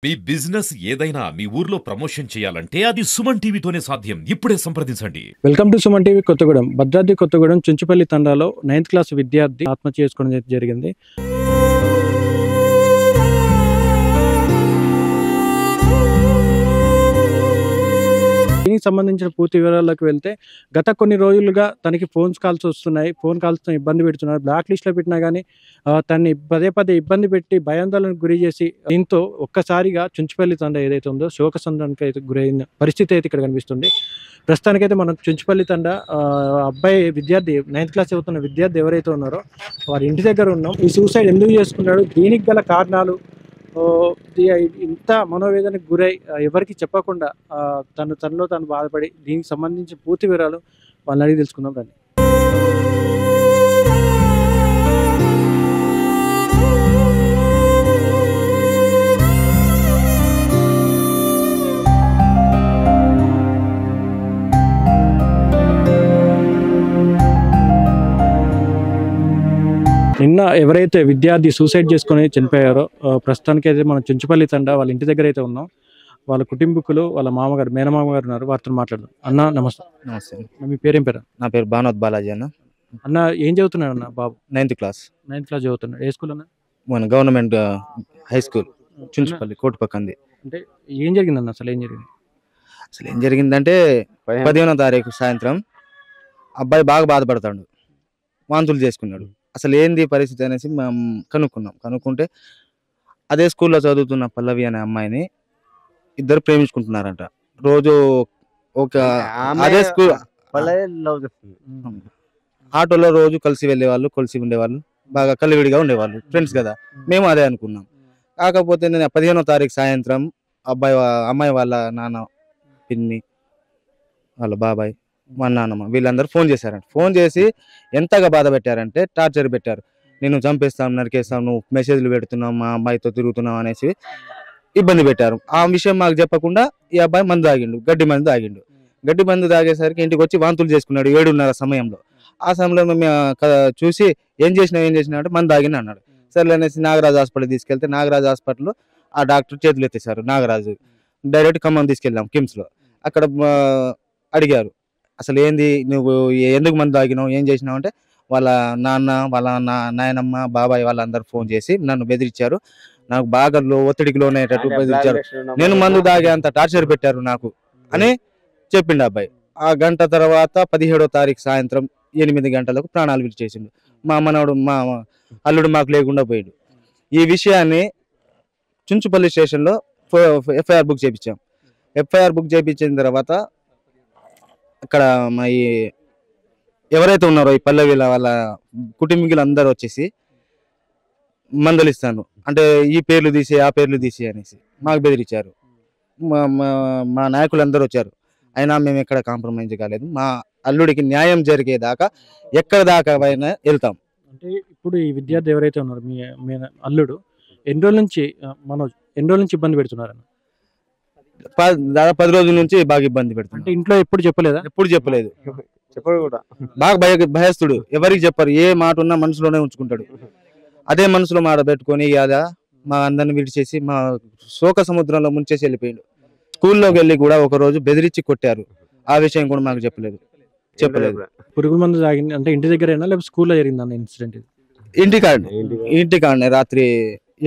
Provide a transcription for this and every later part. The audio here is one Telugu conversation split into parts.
మీ బిజినెస్ ఏదైనా మీ ఊర్లో ప్రమోషన్ చేయాలంటే అది సుమన్ టీవీతోనే సాధ్యం. ఇప్పుడే సంప్రదించండి. Welcome to Suman TV Kothagudem. Bhadradri Kothagudem Chunchupalli తండాలో 9th క్లాస్ విద్యార్థి ఆత్మహత్య చేసుకోవడం జరిగింది. దీనికి సంబంధించిన పూర్తి వివరాల్లోకి వెళ్తే గత కొన్ని రోజులుగా తనకి ఫోన్ కాల్స్ వస్తున్నాయి. ఫోన్ కాల్స్తో ఇబ్బంది పెడుతున్నారు. బ్లాక్ లిస్ట్లో పెట్టినా కానీ తన్ని పదే పదే ఇబ్బంది పెట్టి భయాందోళనకు గురి చేసి దీంతో ఒక్కసారిగా చుంచుపల్లి తండ ఏదైతే ఉందో శోకసంద్రానికి అయితే గురైన పరిస్థితి అయితే ఇక్కడ కనిపిస్తుంది. ప్రస్తుతానికైతే మనం చుంచుపల్లి తండ అబ్బాయి విద్యార్థి 9th క్లాస్ చదువుతున్న విద్యార్థి ఎవరైతే ఉన్నారో వారి ఇంటి దగ్గర ఉన్నాం. ఈ సూసైడ్ ఎందుకు చేసుకున్నాడు, దీనికి గల కారణాలు, ఇంత మనోవేదనకు గురై ఎవరికి చెప్పకుండా తనలో తాను బాధపడి దీనికి సంబంధించి పూర్తి వివరాలు వాళ్ళని అడిగి తెలుసుకుందాం రండి. నిన్న ఎవరైతే విద్యార్థి సూసైడ్ చేసుకొని చనిపోయారో ప్రస్తుతానికి అయితే మనం చుంచుపల్లి తండ వాళ్ళ ఇంటి దగ్గర అయితే ఉన్నాం. వాళ్ళ కుటుంబీకులు, వాళ్ళ మామగారు, మేనమామ గారు ఉన్నారు. వారితో మాట్లాడదాం. అన్న నమస్తే. నమస్తే. మీ పేరేం పేరు? నా పేరు భానోత్ బాలాజీ అన్న. అన్న ఏం చదువుతున్నాడు అన్న? బాబు 9th క్లాస్. 9th క్లాస్ చదువుతున్నాడు. ఏ స్కూల్ అన్న? మన గవర్నమెంట్ హై స్కూల్ చుంచుపల్లి కోటిపక్కంది. అంటే ఏం జరిగిందన్న? అసలు ఏం జరిగిందంటే 15వ తారీఖు సాయంత్రం అబ్బాయి బాగా బాధపడతాడు, వాంతులు చేసుకున్నాడు. అసలు ఏంది పరిస్థితి అనేసి మేము కనుక్కుంటే అదే స్కూల్లో చదువుతున్న పల్లవి అనే అమ్మాయిని ఇద్దరు ప్రేమించుకుంటున్నారంట. రోజు ఒక అదే స్కూల్ ఆటోలో రోజు కలిసి వెళ్ళేవాళ్ళు, కలిసి ఉండేవాళ్ళు, బాగా కలివిడిగా ఉండేవాళ్ళు, ఫ్రెండ్స్ కదా. మేము అదే అనుకున్నాం. కాకపోతే నేను 15వ తారీఖు సాయంత్రం అమ్మాయి వాళ్ళ నాన్న, పిన్ని, వాళ్ళ బాబాయ్, మా నాన్నమ్మ వీళ్ళందరూ ఫోన్ చేశారంట. ఫోన్ చేసి ఎంతగా బాధ పెట్టారంటే టార్చర్ పెట్టారు. నేను చంపేస్తాం, నరికేస్తాం, నువ్వు మెసేజ్లు పెడుతున్నావు, మా అమ్మాయితో తిరుగుతున్నావు అనేసి ఇబ్బంది పెట్టారు. ఆ విషయం మాకు చెప్పకుండా ఈ అబ్బాయి మందు తాగిండు, గడ్డి మందు తాగేసరికి ఇంటికి వచ్చి వాంతులు చేసుకున్నాడు 7:30 సమయంలో. ఆ సమయంలో మేము చూసి ఏం చేసినావు అంటే మందు తాగిన అన్నాడు. సరే అనేసి నాగరాజు హాస్పిటల్ తీసుకెళ్తే నాగరాజు హాస్పిటల్లో ఆ డాక్టర్ చేతులు ఎత్తేసారు. నాగరాజు డైరెక్ట్ ఖమ్మం తీసుకెళ్ళాం కిమ్స్లో. అక్కడ అడిగారు అసలు ఏంది, నువ్వు ఎందుకు మందు తాగినావు, ఏం చేసినావు అంటే వాళ్ళ నాన్న, వాళ్ళ నాయనమ్మ, బాబాయ్ వాళ్ళందరూ ఫోన్ చేసి నన్ను బెదిరించారు, నాకు బాగా ఒత్తిడికి లోనయ్యేటట్టు బెదిరించారు, నేను మందు తాగే అంత టార్చర్ పెట్టారు నాకు అని చెప్పిండు అబ్బాయి. ఆ గంట తర్వాత 17వ తారీఖు సాయంత్రం 8 గంటలకు ప్రాణాలు విడిచేసిండు. మా మనవడు, మా అల్లుడు మాకు లేకుండా పోయాడు. ఈ విషయాన్ని చుంచుపల్లి స్టేషన్లో ఎఫ్ఐఆర్ బుక్ చేయించాం. ఎఫ్ఐఆర్ బుక్ చేయించిన తర్వాత అక్కడ మా ఎవరైతే ఉన్నారో ఈ పల్లె వాళ్ళ కుటుంబీకులు అందరూ వచ్చేసి మందలిస్తాను అంటే ఈ పేర్లు తీసి ఆ పేర్లు తీసి అనేసి మాకు బెదిరించారు. మా నాయకులు అందరూ వచ్చారు, అయినా మేము ఎక్కడ కాంప్రమైజ్ కాలేదు. మా అల్లుడికి న్యాయం జరిగేదాకా ఎక్కడ దాకా అయినా వెళ్తాం. అంటే ఇప్పుడు ఈ విద్యార్థి ఎవరైతే ఉన్నారో మీ అల్లుడు ఎన్ని రోజుల నుంచి ఇబ్బంది పెడుతున్నారన్న? దాదాపు 10 రోజుల నుంచి బాగా ఇబ్బంది పెడుతుంది. అంటే ఇంట్లో ఎప్పుడు చెప్పలేదా? ఎప్పుడు చెప్పలేదు. బాగా భయస్తుడు, ఎవరికి చెప్పారు, ఏ మాట ఉన్నా మనసులోనే ఉంచుకుంటాడు. అదే మనసులో మాట పెట్టుకొని కదా మా అందరిని విడిచేసి మా శోక సముద్రంలో ముంచేసి వెళ్ళిపోయాడు. స్కూల్లోకి వెళ్ళి కూడా ఒక రోజు బెదిరించి కొట్టారు. ఆ విషయం కూడా మాకు చెప్పలేదు. పురుగుల మందు తాగింది అంటే ఇంటి దగ్గరైనా లేకపోతే స్కూల్లో జరిగిందన్న ఇన్సిడెంట్? ఇంటికాడనే రాత్రి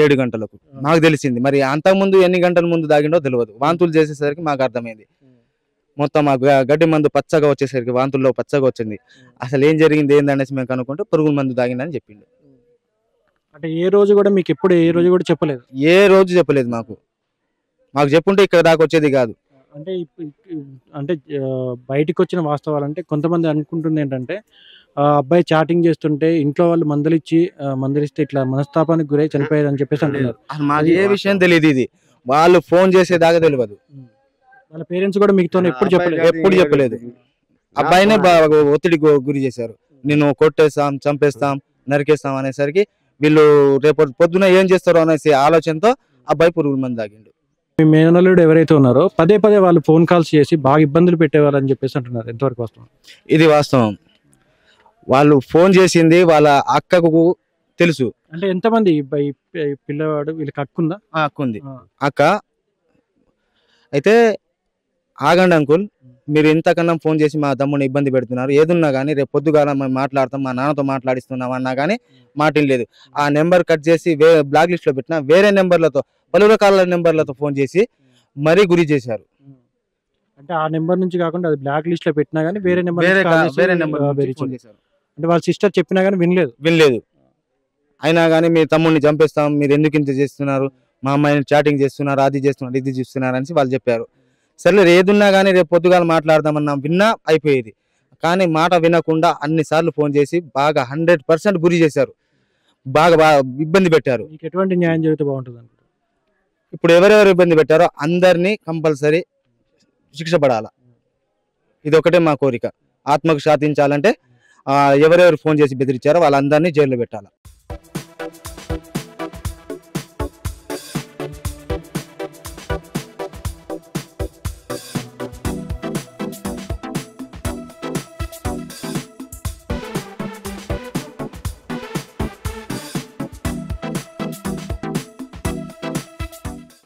7 గంటలకు నాకు తెలిసింది. మరి అంతకుముందు ఎన్ని గంటల ముందు తాగిండో తెలియదు. వాంతులు చేసేసరికి మాకు అర్థమైంది. మొత్తం మాకు గడ్డి మందు పచ్చగా వచ్చేసరికి వాంతుల్లో పచ్చగా వచ్చింది. అసలు ఏం జరిగింది ఏందనేసి మేము కనుక్కుంటే పురుగుల మందు తాగిందని చెప్పిండు. అంటే ఏ రోజు కూడా మీకు ఎప్పుడు ఏ రోజు కూడా చెప్పలేదు? ఏ రోజు చెప్పలేదు. మాకు చెప్పుంటే ఇక్కడ దాకా వచ్చేది కాదు. అంటే బయటికి వచ్చిన వాస్తవాలు అంటే కొంతమంది అనుకుంటుంది ఏంటంటే అబ్బాయి చాటింగ్ చేస్తుంటే ఇంట్లో వాళ్ళు మందలిస్తే ఇట్లా మనస్తాపానికి గురై చనిపోయారు అని చెప్పేసి అంటున్నారు. మాకు ఏ విషయం తెలియదు. ఇది వాళ్ళు ఫోన్ చేసేదాకా తెలియదు. వాళ్ళ పేరెంట్స్ కూడా మీతో ఎప్పుడు చెప్పలేదు. అబ్బాయినే ఒత్తిడి గురి చేశారు. నేను కొట్టేస్తాం, చంపేస్తాం, నరికేస్తాం అనేసరికి వీళ్ళు రేపు పొద్దున ఏం చేస్తారో అనేసి ఆలోచనతో అబ్బాయి పురుగుల మందు తాగిండు. మీ మేనల్లుడు ఎవరైతే ఉన్నారో పదే వాళ్ళు ఫోన్ కాల్స్ చేసి బాగా ఇబ్బందులు పెట్టేవారు అని చెప్పేసి అంటున్నారు. ఎంతవరకు వాస్తవం? ఇది వాస్తవం. వాళ్ళు ఫోన్ చేసింది వాళ్ళ అక్కకు తెలుసు, అంటే ఎంతమంది ఈ పిల్లవాడు వీళ్ళకి హక్కుందా? అక్కుంది. ఆ. అక్క అయితే ఆగండి అంకుల్, మీరు ఇంతకన్నా ఫోన్ చేసి మా తమ్ముడిని ఇబ్బంది పెడుతున్నారు, ఏదున్నా కానీ రేపు పొద్దుగాల మేము మాట్లాడతాం, మా నాన్నతో మాట్లాడిస్తున్నాం అన్నా కానీ మాట లేదు. ఆ నెంబర్ కట్ చేసి బ్లాక్ లిస్ట్ లో పెట్టిన వేరే నెంబర్లతో పలు రకాల నెంబర్లతో ఫోన్ చేసి మరీ గురి చేశారు. అంటే ఆ నెంబర్ నుంచి కాకుండా అది బ్లాక్ లిస్ట్ లో పెట్టినా కానీ వేరే నెంబర్ వేరే నెంబర్ ఫోన్ చేశారు. అంటే వాళ్ళ సిస్టర్ చెప్పినా కానీ వినలేదు. అయినా కానీ మీ తమ్ముడిని చంపేస్తాం, మీరు ఎందుకు ఇంత చేస్తున్నారు, మా అమ్మాయిని చాటింగ్ చేస్తున్నారు, అది చేస్తున్నారు, ఇది చేస్తున్నారు అని వాళ్ళు చెప్పారు. సరే ఏదున్నా కానీ రేపు పొద్దుగాల మాట్లాడదామన్నా విన్నా అయిపోయేది. కానీ మాట వినకుండా అన్నిసార్లు ఫోన్ చేసి బాగా 100% గురి చేశారు, బాగా ఇబ్బంది పెట్టారు. మీకు ఎటువంటి న్యాయం జరిగితే బాగుంటుంది అనుకుంటారు? ఇప్పుడు ఎవరెవరు ఇబ్బంది పెట్టారో అందరినీ కంపల్సరీ శిక్ష పడాల, ఇది ఒకటే మా కోరిక. ఆత్మకు శాంతించాలంటే ఎవరెవరు ఫోన్ చేసి బెదిరించారో వాళ్ళందరినీ జైల్లో పెట్టాలి.